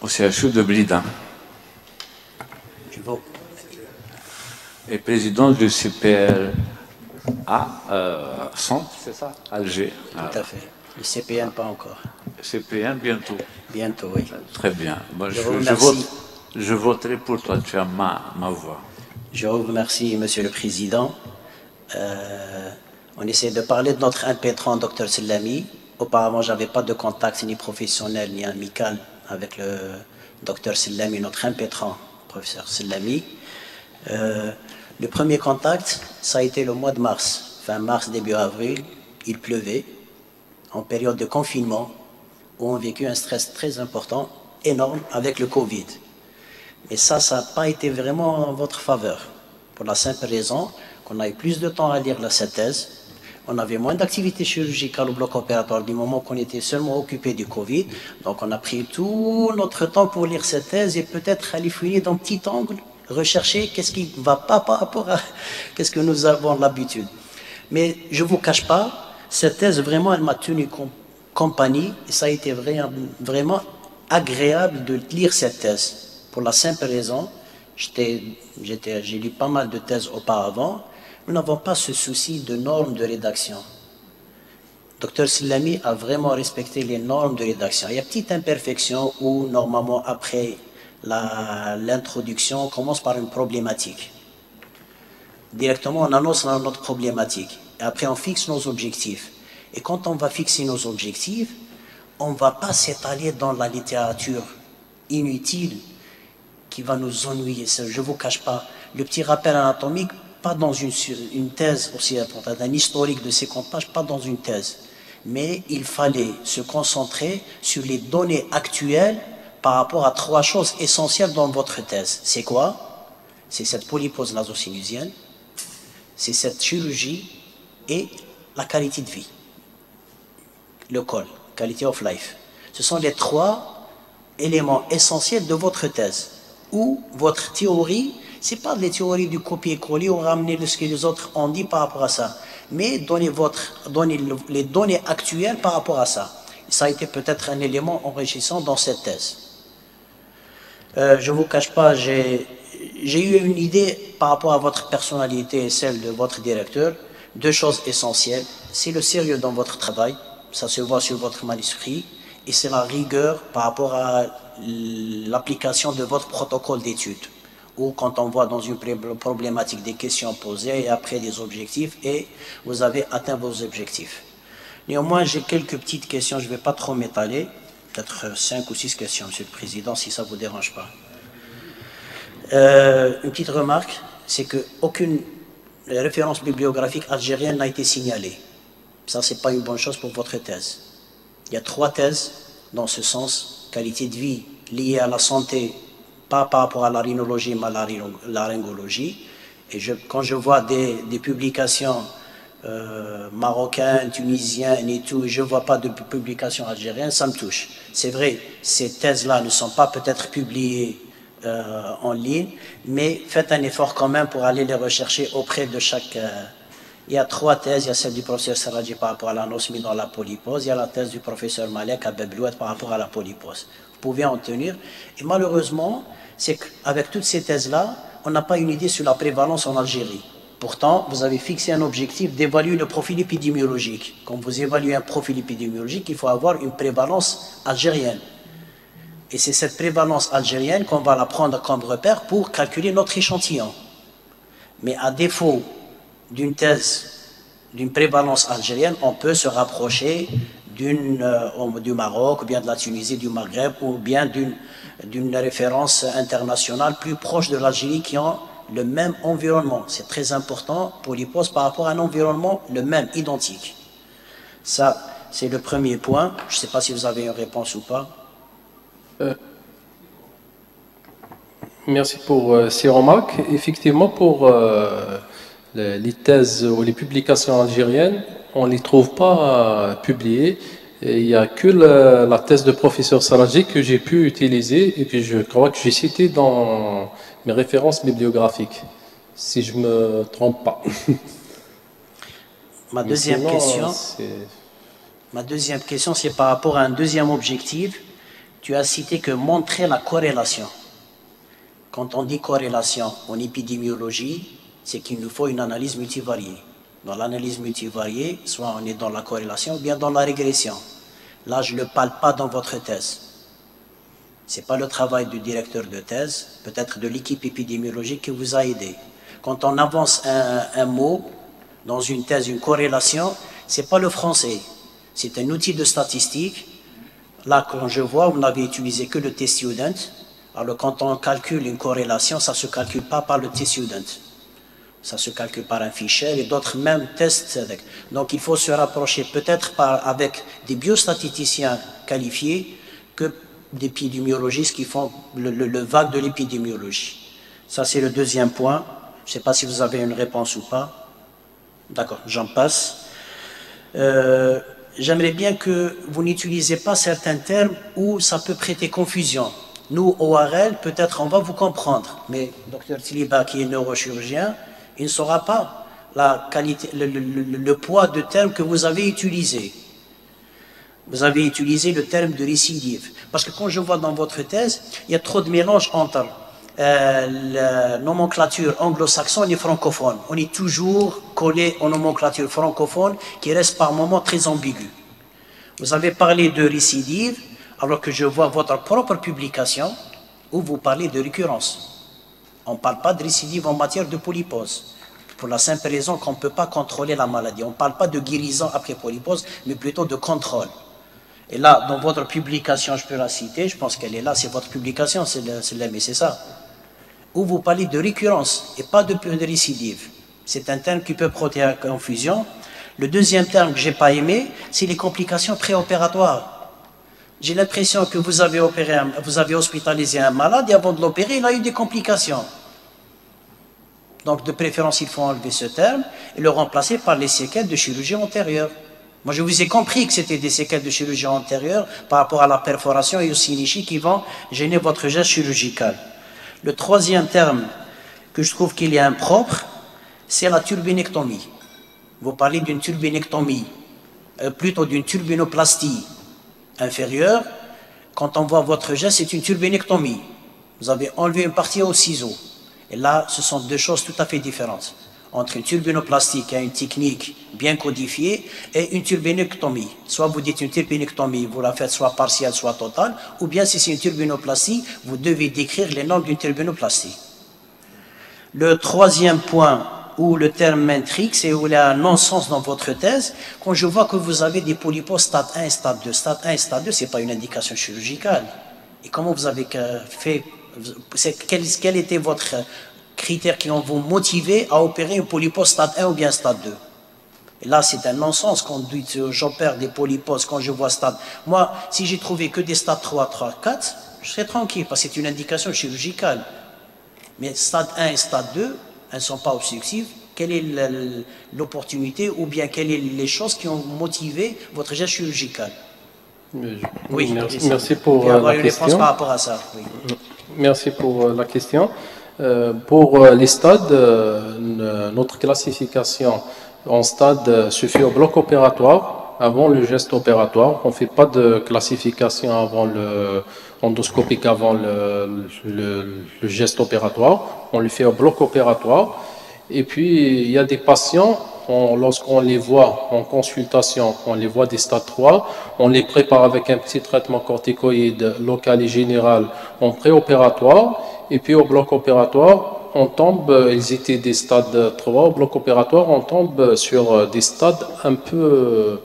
au CHU de Blida. Et président du CPLA Centre, c'est ça, Alger. Tout à fait. Le CPN, pas encore. CPN, bientôt. Bientôt, oui. Très bien. Bon, je voterai pour toi, tu as ma voix. Je vous remercie, Monsieur le Président. On essaie de parler de notre impétrant, Dr Sellami. Auparavant, je n'avais pas de contact ni professionnel ni amical avec le Dr Sellami, notre impétrant, professeur Sellami. Le premier contact, ça a été le mois de mars, fin mars, début avril. Il pleuvait, en période de confinement, où on a vécu un stress très important, énorme, avec le Covid. Mais ça n'a pas été vraiment en votre faveur, pour la simple raison qu'on a eu plus de temps à lire cette thèse, on avait moins d'activités chirurgicales au bloc opératoire du moment qu'on était seulement occupé du Covid, donc on a pris tout notre temps pour lire cette thèse et peut-être aller fouiller dans un petit angle, rechercher qu'est-ce qui ne va pas par rapport à qu'est-ce que nous avons l'habitude. Mais je ne vous cache pas, cette thèse vraiment elle m'a tenu compagnie et ça a été vraiment agréable de lire cette thèse. Pour la simple raison, j'ai lu pas mal de thèses auparavant, nous n'avons pas ce souci de normes de rédaction. Dr Sellami a vraiment respecté les normes de rédaction. Il y a une petite imperfection où, normalement, après l'introduction, on commence par une problématique. Directement, on annonce notre problématique. Et après, on fixe nos objectifs. Et quand on va fixer nos objectifs, on ne va pas s'étaler dans la littérature inutile qui va nous ennuyer. Je ne vous cache pas. Le petit rappel anatomique, pas dans une thèse aussi importante, un historique de 50 pages, pas dans une thèse. Mais il fallait se concentrer sur les données actuelles par rapport à 3 choses essentielles dans votre thèse. C'est quoi? C'est cette polypose nasosinusienne, c'est cette chirurgie et la qualité de vie. Le col, quality of life. Ce sont les 3 éléments essentiels de votre thèse. Ou votre théorie, ce n'est pas les théories du copier-coller ou ramener ce que les autres ont dit par rapport à ça, mais donnez les données actuelles par rapport à ça. Ça a été peut-être un élément enrichissant dans cette thèse. Je ne vous cache pas, j'ai eu une idée par rapport à votre personnalité et celle de votre directeur, 2 choses essentielles. C'est le sérieux dans votre travail, ça se voit sur votre manuscrit, et c'est la rigueur par rapport à l'application de votre protocole d'étude. Ou quand on voit dans une problématique des questions posées et après des objectifs et vous avez atteint vos objectifs. Néanmoins, j'ai quelques petites questions, je ne vais pas trop m'étaler, peut-être 5 ou 6 questions, Monsieur le Président, si ça ne vous dérange pas. Une petite remarque, c'est qu'aucune référence bibliographique algérienne n'a été signalée. Ça, ce n'est pas une bonne chose pour votre thèse. Il y a 3 thèses dans ce sens, qualité de vie liée à la santé, pas par rapport à la rhinologie, mais à la laryngologie. Et quand je vois des publications marocaines, tunisiennes et tout, je ne vois pas de publications algériennes, ça me touche. C'est vrai, ces thèses-là ne sont pas peut-être publiées en ligne, mais faites un effort quand même pour aller les rechercher auprès de chaque... Il y a 3 thèses, il y a celle du professeur Serradji par rapport à l'anosmie dans la polypose, il y a la thèse du professeur Malek à Beblouet par rapport à la polypose. Vous pouvez en tenir. Et malheureusement, c'est qu'avec toutes ces thèses-là, on n'a pas une idée sur la prévalence en Algérie. Pourtant, vous avez fixé un objectif d'évaluer le profil épidémiologique. Quand vous évaluez un profil épidémiologique, il faut avoir une prévalence algérienne. Et c'est cette prévalence algérienne qu'on va la prendre comme repère pour calculer notre échantillon. Mais à défaut d'une thèse, d'une prévalence algérienne, on peut se rapprocher du Maroc, ou bien de la Tunisie, du Maghreb, ou bien d'une référence internationale plus proche de l'Algérie qui ont le même environnement. C'est très important pour l'hypose par rapport à un environnement le même, identique. Ça, c'est le premier point. Je ne sais pas si vous avez une réponse ou pas. Merci pour ces remarques. Effectivement, pour les thèses ou les publications algériennes, on ne les trouve pas publiées. Et il n'y a que la thèse de professeur Serradji que j'ai pu utiliser et que je crois que j'ai citée dans mes références bibliographiques, si je ne me trompe pas. Ma deuxième question, c'est par rapport à un deuxième objectif tu as cité que montrer la corrélation. Quand on dit corrélation en épidémiologie, c'est qu'il nous faut une analyse multivariée. Dans l'analyse multivariée, soit on est dans la corrélation ou bien dans la régression. Là, je ne parle pas dans votre thèse. Ce n'est pas le travail du directeur de thèse, peut-être de l'équipe épidémiologique qui vous a aidé. Quand on avance un mot dans une thèse, une corrélation, ce n'est pas le français. C'est un outil de statistique. Là, quand je vois, vous n'avez utilisé que le T-student. Alors, quand on calcule une corrélation, ça ne se calcule pas par le T-student. Ça se calcule par un fichier et d'autres mêmes tests. Donc, il faut se rapprocher peut-être avec des biostatisticiens qualifiés que d'épidémiologistes qui font le vague de l'épidémiologie. Ça, c'est le deuxième point. Je ne sais pas si vous avez une réponse ou pas. D'accord, j'en passe. J'aimerais bien que vous n'utilisez pas certains termes où ça peut prêter confusion. Nous, ORL, peut-être on va vous comprendre, mais Dr Tiliba, qui est neurochirurgien, il ne saura pas la qualité, le poids de termes que vous avez utilisés. Vous avez utilisé le terme de récidive. Parce que quand je vois dans votre thèse, il y a trop de mélange entre la nomenclature anglo-saxonne et francophone. On est toujours collé aux nomenclatures francophones qui restent par moments très ambiguës. Vous avez parlé de récidive, alors que je vois votre propre publication où vous parlez de récurrence. On ne parle pas de récidive en matière de polypose, pour la simple raison qu'on ne peut pas contrôler la maladie. On ne parle pas de guérison après polypose, mais plutôt de contrôle. Et là, dans votre publication, je peux la citer, je pense qu'elle est là, c'est votre publication, mais c'est ça. Où vous parlez de récurrence et pas de récidive. C'est un terme qui peut prêter à confusion. Le deuxième terme que je n'ai pas aimé, c'est les complications préopératoires. J'ai l'impression que vous avez hospitalisé un malade et avant de l'opérer, il a eu des complications. Donc, de préférence, il faut enlever ce terme et le remplacer par les séquelles de chirurgie antérieure. Moi, je vous ai compris que c'était des séquelles de chirurgie antérieure par rapport à la perforation et au sinusite qui vont gêner votre geste chirurgical. Le troisième terme que je trouve qu'il est impropre, c'est la turbinectomie. Vous parlez d'une turbinectomie, plutôt d'une turbinoplastie inférieure. Quand on voit votre geste, c'est une turbinectomie. Vous avez enlevé une partie au ciseau. Et là, ce sont deux choses tout à fait différentes. Entre une turbinoplastie qui a une technique bien codifiée et une turbinectomie. Soit vous dites une turbinectomie, vous la faites soit partielle, soit totale, ou bien si c'est une turbinoplastie, vous devez décrire les normes d'une turbinoplastie. Le troisième point où le terme m'intrigue, c'est où il y a un non-sens dans votre thèse, quand je vois que vous avez des polyposes stade 1 et stade 2. Stade 1 et stade 2, ce n'est pas une indication chirurgicale. Et comment vous avez fait, quel était votre critères qui ont vous motivé à opérer une polypose stade 1 ou bien stade 2. Et là, c'est un non-sens quand dit j'opère des polyposes quand je vois stade. Moi, si j'ai trouvé que des stades 3, 3, 4, je serais tranquille parce que c'est une indication chirurgicale. Mais stade 1 et stade 2, elles ne sont pas obstructives. Quelle est l'opportunité ou bien quelles sont les choses qui ont motivé votre geste chirurgical? Oui, merci pour la question. Par rapport à ça. Oui. Merci pour la question. Pour les stades, notre classification en stade se fait au bloc opératoire avant le geste opératoire. On ne fait pas de classification avant le endoscopique avant le geste opératoire. On le fait au bloc opératoire. Et puis il y a des patients, lorsqu'on les voit en consultation, on les voit des stades 3, on les prépare avec un petit traitement corticoïde local et général en préopératoire. Et puis au bloc opératoire, on tombe, ils étaient des stades 3, au bloc opératoire, on tombe sur des stades un peu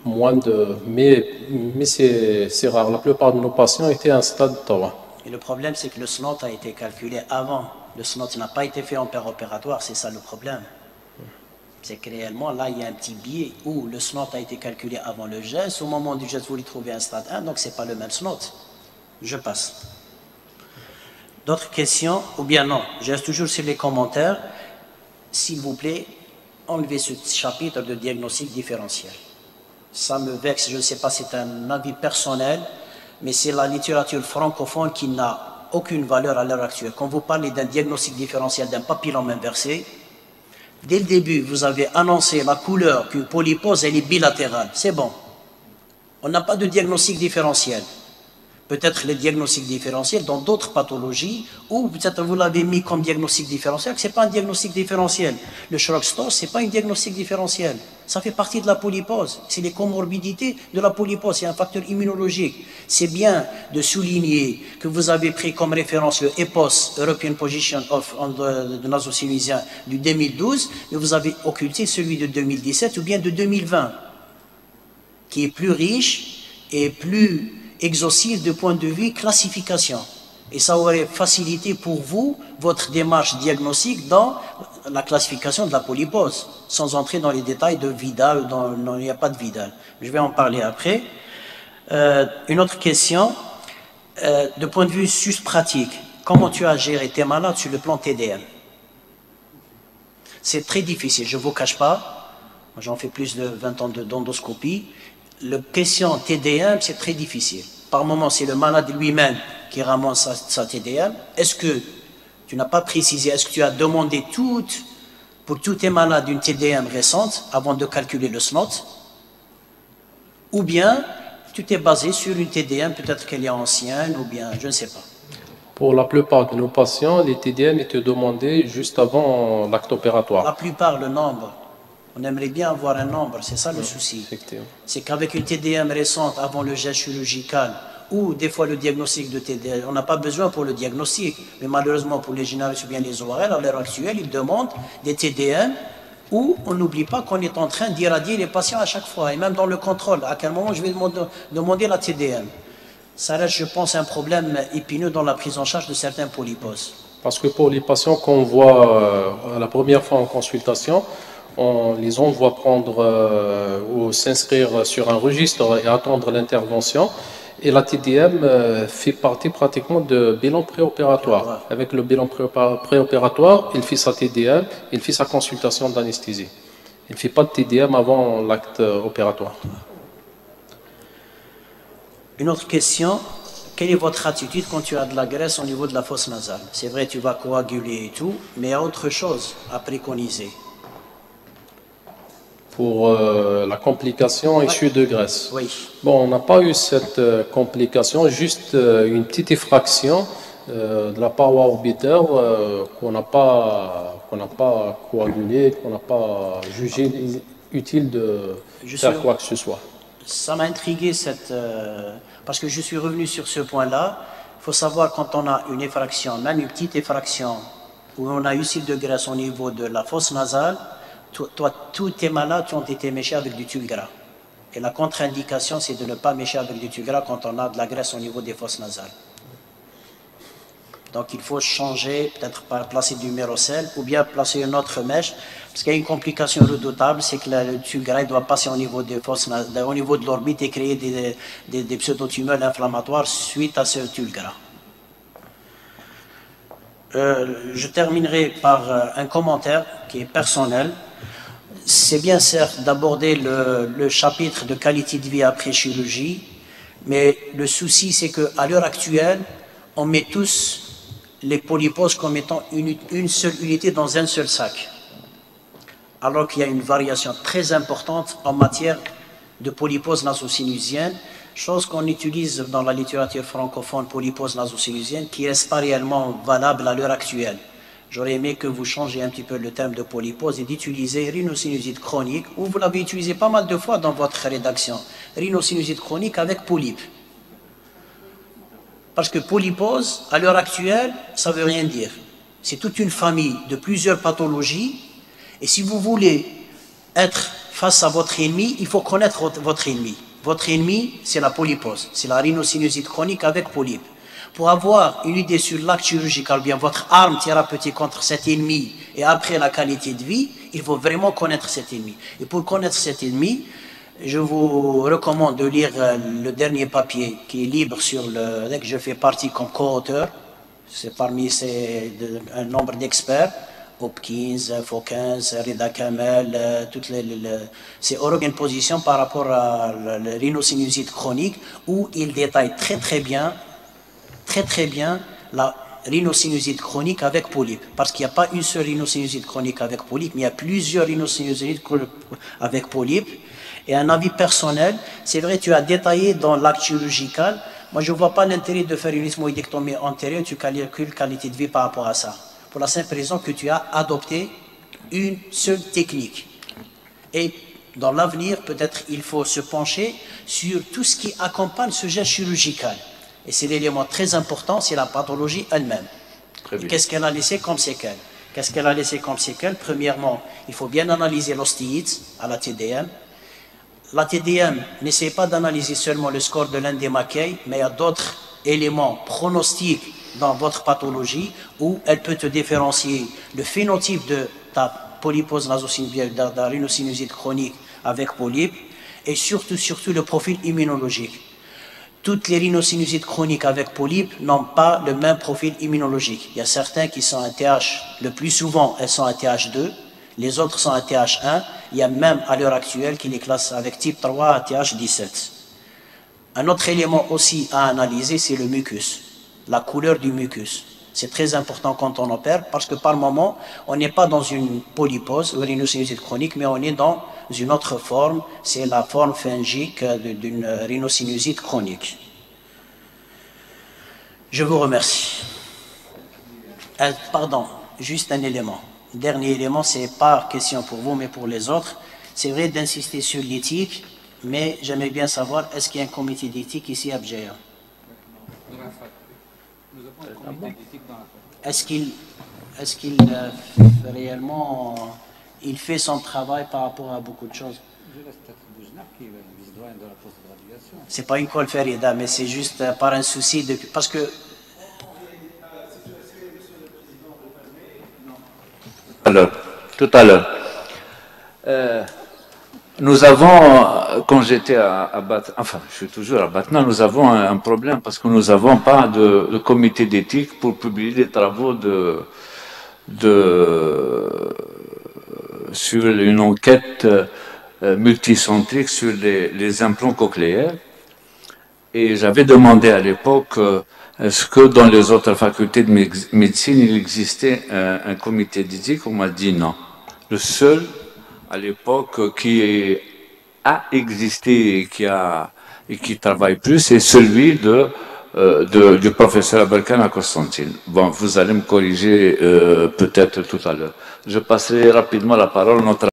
moins de... Mais c'est rare, la plupart de nos patients étaient un stade 3. Et le problème, c'est que le SNOT a été calculé avant. Le SNOT n'a pas été fait en préopératoire, c'est ça le problème. C'est que réellement, là, il y a un petit biais où le SNOT a été calculé avant le geste. Au moment du geste, vous lui trouvez un stade 1, donc ce n'est pas le même SNOT. Je passe. D'autres questions? Ou bien non, je reste toujours sur les commentaires. S'il vous plaît, enlevez ce chapitre de diagnostic différentiel. Ça me vexe, je ne sais pas, c'est un avis personnel, mais c'est la littérature francophone qui n'a aucune valeur à l'heure actuelle. Quand vous parlez d'un diagnostic différentiel d'un papillome inversé, dès le début, vous avez annoncé la couleur qu'une polypose, elle est bilatérale. C'est bon. On n'a pas de diagnostic différentiel. Peut-être les diagnostics différentiels dans d'autres pathologies, ou peut-être vous l'avez mis comme diagnostic différentiel, que ce n'est pas un diagnostic différentiel. Le Chrox-Toss, ce n'est pas un diagnostic différentiel. Ça fait partie de la polypose. C'est les comorbidités de la polypose. C'est un facteur immunologique. C'est bien de souligner que vous avez pris comme référence le EPOS, European Position of the Nasosinusien, du 2012, mais vous avez occulté celui de 2017 ou bien de 2020, qui est plus riche et plus exhaustif du point de vue classification. Et ça aurait facilité pour vous votre démarche diagnostique dans la classification de la polypose, sans entrer dans les détails de Vidal, non, il n'y a pas de Vidal. Je vais en parler après. Une autre question, de point de vue juste pratique, comment tu as géré tes malades sur le plan TDM? C'est très difficile, je ne vous cache pas, j'en fais plus de 20 ans d'endoscopie. La question TDM, c'est très difficile. Par moment, c'est le malade lui-même qui ramasse sa TDM. Est-ce que tu n'as pas précisé, est-ce que tu as demandé pour tous tes malades une TDM récente avant de calculer le SNOT? Ou bien tu t'es basé sur une TDM, peut-être qu'elle est ancienne, ou bien je ne sais pas. Pour la plupart de nos patients, les TDM étaient demandés juste avant l'acte opératoire. La plupart, le nombre. On aimerait bien avoir un nombre, c'est ça le souci. C'est qu'avec une TDM récente avant le geste chirurgical, ou des fois le diagnostic de TDM, on n'a pas besoin pour le diagnostic, mais malheureusement pour les généralistes ou bien les ORL, à l'heure actuelle, ils demandent des TDM où on n'oublie pas qu'on est en train d'irradier les patients à chaque fois, et même dans le contrôle, à quel moment je vais demander la TDM. Ça reste, je pense, un problème épineux dans la prise en charge de certains polyposes. Parce que pour les patients qu'on voit la première fois en consultation, on les envoie prendre ou s'inscrire sur un registre et attendre l'intervention. Et la TDM fait partie pratiquement de bilan préopératoire. Avec le bilan préopératoire, il fait sa TDM, il fait sa consultation d'anesthésie. Il ne fait pas de TDM avant l'acte opératoire. Une autre question, quelle est votre attitude quand tu as de la graisse au niveau de la fosse nasale? C'est vrai, tu vas coaguler et tout, mais il y a autre chose à préconiser. Pour la complication issue de graisse. Oui. Bon, on n'a pas eu cette complication, juste une petite effraction de la paroi orbitaire qu'on n'a pas coagulé, qu'on n'a pas jugé utile de faire quoi que ce soit. Ça m'a intrigué parce que je suis revenu sur ce point-là. Il faut savoir quand on a une effraction, même une petite effraction, où on a usile de graisse au niveau de la fosse nasale, tous tes malades ont été méchés avec du tulle gras. Et la contre-indication, c'est de ne pas mécher avec du tulle gras quand on a de la graisse au niveau des fosses nasales. Donc il faut changer, peut-être par placer du mérocel ou bien placer une autre mèche, parce qu'il y a une complication redoutable, c'est que le tulle gras doit passer au niveau des fosses, au niveau de l'orbite et créer des pseudotumeurs inflammatoires suite à ce tulle gras. Je terminerai par un commentaire qui est personnel. C'est bien certes d'aborder le chapitre de qualité de vie après chirurgie, mais le souci c'est qu'à l'heure actuelle, on met tous les polyposes comme étant une seule unité dans un seul sac. Alors qu'il y a une variation très importante en matière de polypose nasosinusienne, chose qu'on utilise dans la littérature francophone, polypose nasosinusienne, qui ne reste pas réellement valable à l'heure actuelle. J'aurais aimé que vous changiez un petit peu le terme de polypose et d'utiliser rhinosinusite chronique, ou vous l'avez utilisé pas mal de fois dans votre rédaction, rhinosinusite chronique avec polype. Parce que polypose, à l'heure actuelle, ça ne veut rien dire. C'est toute une famille de plusieurs pathologies, et si vous voulez être face à votre ennemi, il faut connaître votre ennemi. Votre ennemi, c'est la polypose, c'est la rhinosinusite chronique avec polype. Pour avoir une idée sur l'acte chirurgical, bien votre arme thérapeutique contre cet ennemi et après la qualité de vie, il faut vraiment connaître cet ennemi. Et pour connaître cet ennemi, je vous recommande de lire le dernier papier qui est libre que je fais partie comme co-auteur. C'est parmi un nombre d'experts, Hopkins, Fawkins, Rida Kamel, c'est Organ Position par rapport à la rhinosinusite chronique, où il détaille très bien la rhinosinusite chronique avec polype. Parce qu'il n'y a pas une seule rhinosinusite chronique avec polype, mais il y a plusieurs rhinosinusites avec polype. Et un avis personnel, c'est vrai, tu as détaillé dans l'acte chirurgical. Moi, je ne vois pas l'intérêt de faire une ismoïdectomie antérieure, tu calcules qualité de vie par rapport à ça. Pour la simple raison que tu as adopté une seule technique. Et dans l'avenir, peut-être il faut se pencher sur tout ce qui accompagne ce geste chirurgical. Et c'est l'élément très important, c'est la pathologie elle-même. Qu'est-ce qu'elle a laissé comme séquelles? Qu'est-ce qu'elle a laissé comme séquelles? Premièrement, il faut bien analyser l'ostéite à la TDM. La TDM, n'essayez pas d'analyser seulement le score de l'un des maquilles, mais il y a d'autres éléments pronostiques dans votre pathologie où elle peut te différencier le phénotype de ta polypose nasosynoviale, de la rhinosinusiite chronique avec polype, et surtout le profil immunologique. Toutes les rhinosinusites chroniques avec polype n'ont pas le même profil immunologique. Il y a certains qui sont un TH, le plus souvent elles sont un TH2, les autres sont un TH1, il y a même à l'heure actuelle qui les classe avec type 3 à TH17. Un autre élément aussi à analyser, c'est le mucus, la couleur du mucus. C'est très important quand on opère parce que par moment, on n'est pas dans une polypose ou rhinosinusiite chronique, mais on est dans une autre forme, c'est la forme pharyngique d'une rhinosinusiite chronique. Je vous remercie. Pardon, juste un élément. Dernier élément, c'est pas question pour vous, mais pour les autres. C'est vrai d'insister sur l'éthique, mais j'aimerais bien savoir, est-ce qu'il y a un comité d'éthique ici à Bjeya? Est-ce qu'il réellement il fait son travail par rapport à beaucoup de choses? C'est pas une colle Ferida, mais c'est juste par un souci de... Parce que... Alors, tout à l'heure, nous avons, quand j'étais à Batna, enfin, je suis toujours à Batna, nous avons un problème parce que nous n'avons pas de comité d'éthique pour publier des travaux sur une enquête multicentrique sur les implants cochléaires. Et j'avais demandé à l'époque, est-ce que dans les autres facultés de médecine, il existait un comité d'éthique? On m'a dit non. Le seul, à l'époque, qui a existé et qui travaille plus, c'est celui du professeur Abelkan à Constantine. Bon, vous allez me corriger peut-être tout à l'heure. Je passerai rapidement la parole à notre